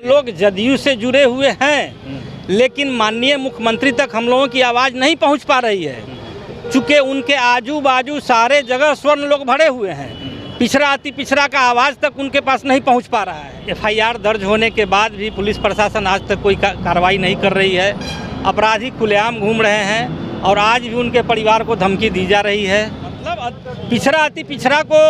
लोग जदयू से जुड़े हुए हैं, लेकिन माननीय मुख्यमंत्री तक हम लोगों की आवाज़ नहीं पहुंच पा रही है, चूँकि उनके आजू बाजू सारे जगह स्वर्ण लोग भरे हुए हैं। पिछड़ा अति पिछड़ा का आवाज़ तक उनके पास नहीं पहुंच पा रहा है। FIR दर्ज होने के बाद भी पुलिस प्रशासन आज तक कोई कार्रवाई नहीं कर रही है। अपराधी खुलेआम घूम रहे हैं और आज भी उनके परिवार को धमकी दी जा रही है। मतलब पिछड़ा अति पिछड़ा को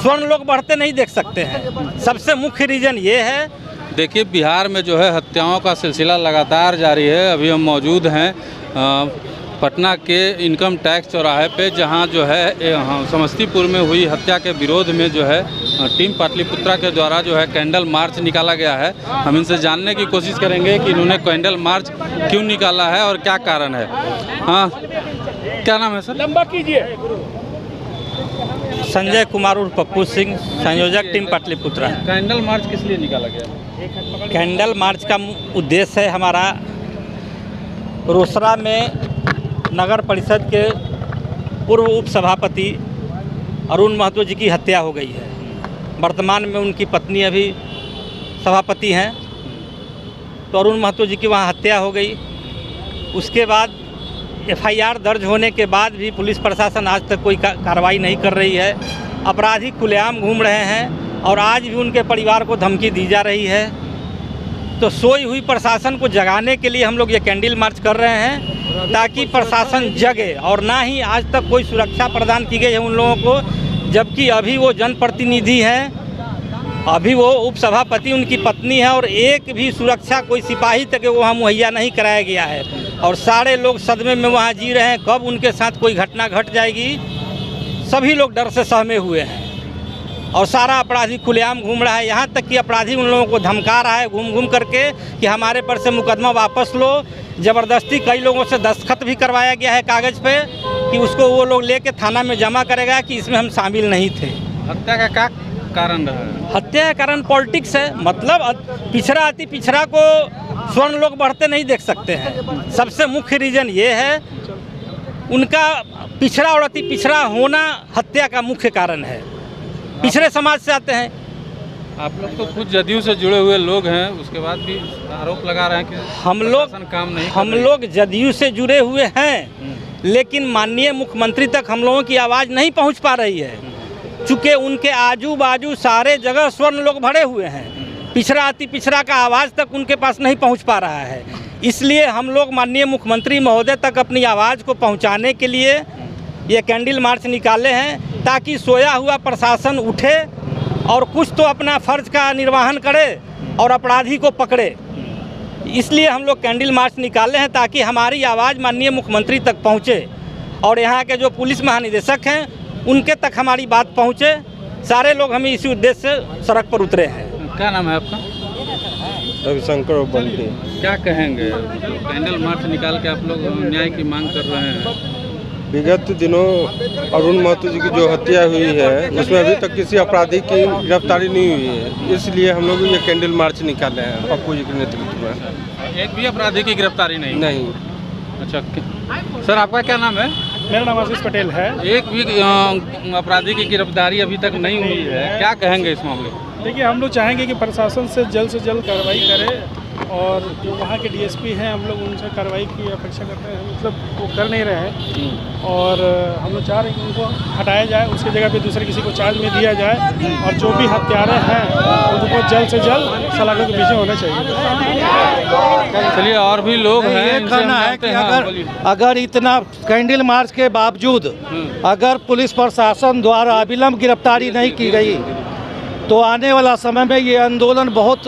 स्वर्ण लोग बढ़ते नहीं देख सकते हैं। सबसे मुख्य रीज़न ये है। देखिए, बिहार में जो है हत्याओं का सिलसिला लगातार जारी है। अभी हम मौजूद हैं पटना के इनकम टैक्स चौराहे पे, जहां जो है समस्तीपुर में हुई हत्या के विरोध में जो है टीम पाटलिपुत्रा के द्वारा जो है कैंडल मार्च निकाला गया है। हम इनसे जानने की कोशिश करेंगे कि इन्होंने कैंडल मार्च क्यों निकाला है और क्या कारण है। हाँ, क्या नाम है सर? लंबा कीजिए। संजय कुमार उर्फ पप्पू सिंह, संयोजक टीम पाटलिपुत्रा। कैंडल मार्च किस लिए निकाला गया? कैंडल मार्च का उद्देश्य है हमारा रोसड़ा में नगर परिषद के पूर्व उप सभापति अरुण महतो जी की हत्या हो गई है। वर्तमान में उनकी पत्नी अभी सभापति हैं, तो अरुण महतो जी की वहाँ हत्या हो गई। उसके बाद FIR दर्ज होने के बाद भी पुलिस प्रशासन आज तक कोई कार्रवाई नहीं कर रही है। अपराधी खुलेआम घूम रहे हैं और आज भी उनके परिवार को धमकी दी जा रही है। तो सोई हुई प्रशासन को जगाने के लिए हम लोग ये कैंडल मार्च कर रहे हैं, ताकि प्रशासन जगे। और ना ही आज तक कोई सुरक्षा प्रदान की गई है उन लोगों को, जबकि अभी वो जनप्रतिनिधि हैं, अभी वो उपसभापति उनकी पत्नी है और एक भी सुरक्षा कोई सिपाही तक वहाँ मुहैया नहीं कराया गया है। और सारे लोग सदमे में वहाँ जी रहे हैं, कब उनके साथ कोई घटना घट जाएगी। सभी लोग डर से सहमे हुए हैं और सारा अपराधी खुलेआम घूम रहा है। यहाँ तक कि अपराधी उन लोगों को धमका रहा है घूम घूम करके कि हमारे पर से मुकदमा वापस लो। ज़बरदस्ती कई लोगों से दस्तखत भी करवाया गया है कागज़ पे कि उसको वो लोग लेके थाना में जमा करेगा कि इसमें हम शामिल नहीं थे। हत्या का क्या कारण रहा है? हत्या का कारण पॉलिटिक्स है। मतलब पिछड़ा अति पिछड़ा को स्वर्ण लोग बढ़ते नहीं देख सकते हैं। सबसे मुख्य रीज़न ये है, उनका पिछड़ा और अति पिछड़ा होना हत्या का मुख्य कारण है। पिछड़े समाज से आते हैं। आप लोग तो खुद जदयू से जुड़े हुए लोग हैं, उसके बाद भी आरोप लगा रहे हैं कि हम लोग जदयू से जुड़े हुए हैं, लेकिन माननीय मुख्यमंत्री तक हम लोगों की आवाज़ नहीं पहुंच पा रही है, चूँकि उनके आजू बाजू सारे जगह स्वर्ण लोग भरे हुए हैं। पिछड़ा अति पिछड़ा का आवाज़ तक उनके पास नहीं पहुंच पा रहा है। इसलिए हम लोग माननीय मुख्यमंत्री महोदय तक अपनी आवाज़ को पहुँचाने के लिए ये कैंडल मार्च निकाले हैं, ताकि सोया हुआ प्रशासन उठे और कुछ तो अपना फर्ज का निर्वहन करे और अपराधी को पकड़े। इसलिए हम लोग कैंडल मार्च निकाले हैं, ताकि हमारी आवाज़ माननीय मुख्यमंत्री तक पहुंचे और यहाँ के जो पुलिस महानिदेशक हैं उनके तक हमारी बात पहुंचे। सारे लोग हमें इसी उद्देश्य से सड़क पर उतरे हैं। क्या नाम है आपका? रविशंकर बंटी। क्या कहेंगे? कैंडल मार्च निकाल के आप लोग न्याय की मांग कर रहे हैं। विगत दिनों अरुण महतो जी की जो हत्या हुई है, उसमें अभी तक किसी अपराधी की गिरफ्तारी नहीं हुई है। इसलिए हम लोग ये कैंडल मार्च निकाले हैं पप्पू जी के नेतृत्व में। एक भी अपराधी की गिरफ्तारी नहीं? अच्छा सर, आपका क्या नाम है? मेरा नाम आशीष पटेल है। एक भी अपराधी की गिरफ्तारी अभी तक नहीं हुई है, क्या कहेंगे इस मामले में? देखिए, हम लोग चाहेंगे कि प्रशासन से जल्द कार्रवाई करे और जो वहाँ के DSP हैं हम लोग उनसे कार्रवाई की अपेक्षा करते हैं। मतलब वो कर नहीं रहे हैं और हम लोग चाह रहे हैं कि उनको हटाया जाए, उसकी जगह पे दूसरे किसी को चार्ज में दिया जाए और जो भी हत्यारे हैं उनको जल्द से जल्द सलाखों के पीछे होना चाहिए। चलिए, और भी लोग हैं। ये कहना है कि अगर इतना कैंडल मार्च के बावजूद अगर पुलिस प्रशासन द्वारा अविलंब गिरफ्तारी नहीं की गई, तो आने वाला समय में ये आंदोलन बहुत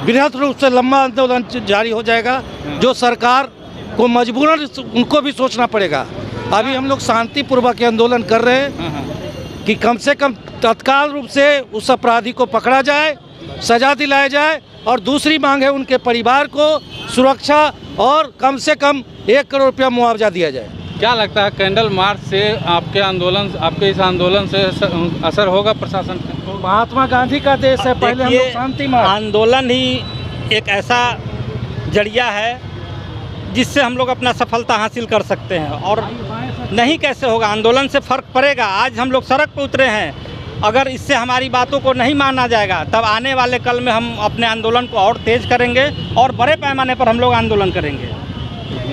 बृहद रूप से लंबा आंदोलन जारी हो जाएगा, जो सरकार को मजबूरन उनको भी सोचना पड़ेगा। अभी हम लोग शांतिपूर्वक आंदोलन कर रहे हैं कि कम से कम तत्काल रूप से उस अपराधी को पकड़ा जाए, सजा दिलाया जाए और दूसरी मांग है उनके परिवार को सुरक्षा और कम से कम 1 करोड़ रुपया मुआवजा दिया जाए। क्या लगता है कैंडल मार्च से आपके इस आंदोलन से असर होगा प्रशासन पे? महात्मा गांधी का देश है, पहले हम लोग शांति मार्च। आंदोलन ही एक ऐसा जरिया है जिससे हम लोग अपना सफलता हासिल कर सकते हैं। और नहीं कैसे होगा, आंदोलन से फ़र्क पड़ेगा। आज हम लोग सड़क पर उतरे हैं, अगर इससे हमारी बातों को नहीं माना जाएगा तब आने वाले कल में हम अपने आंदोलन को और तेज करेंगे और बड़े पैमाने पर हम लोग आंदोलन करेंगे।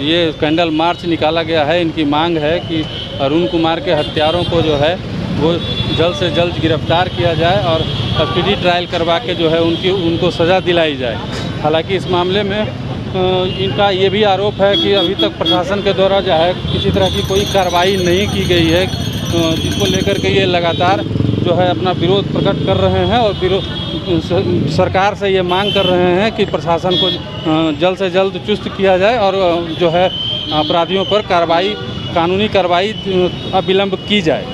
ये कैंडल मार्च निकाला गया है। इनकी मांग है कि अरुण कुमार के हत्यारों को जो है वो जल्द से जल्द गिरफ्तार किया जाए और स्पीडी ट्रायल करवा के जो है उनको सज़ा दिलाई जाए। हालांकि इस मामले में इनका ये भी आरोप है कि अभी तक प्रशासन के द्वारा जो है किसी तरह की कोई कार्रवाई नहीं की गई है, जिसको लेकर के ये लगातार जो है अपना विरोध प्रकट कर रहे हैं और सरकार से ये मांग कर रहे हैं कि प्रशासन को जल्द से जल्द चुस्त किया जाए और जो है अपराधियों पर कानूनी कार्रवाई अविलंब की जाए।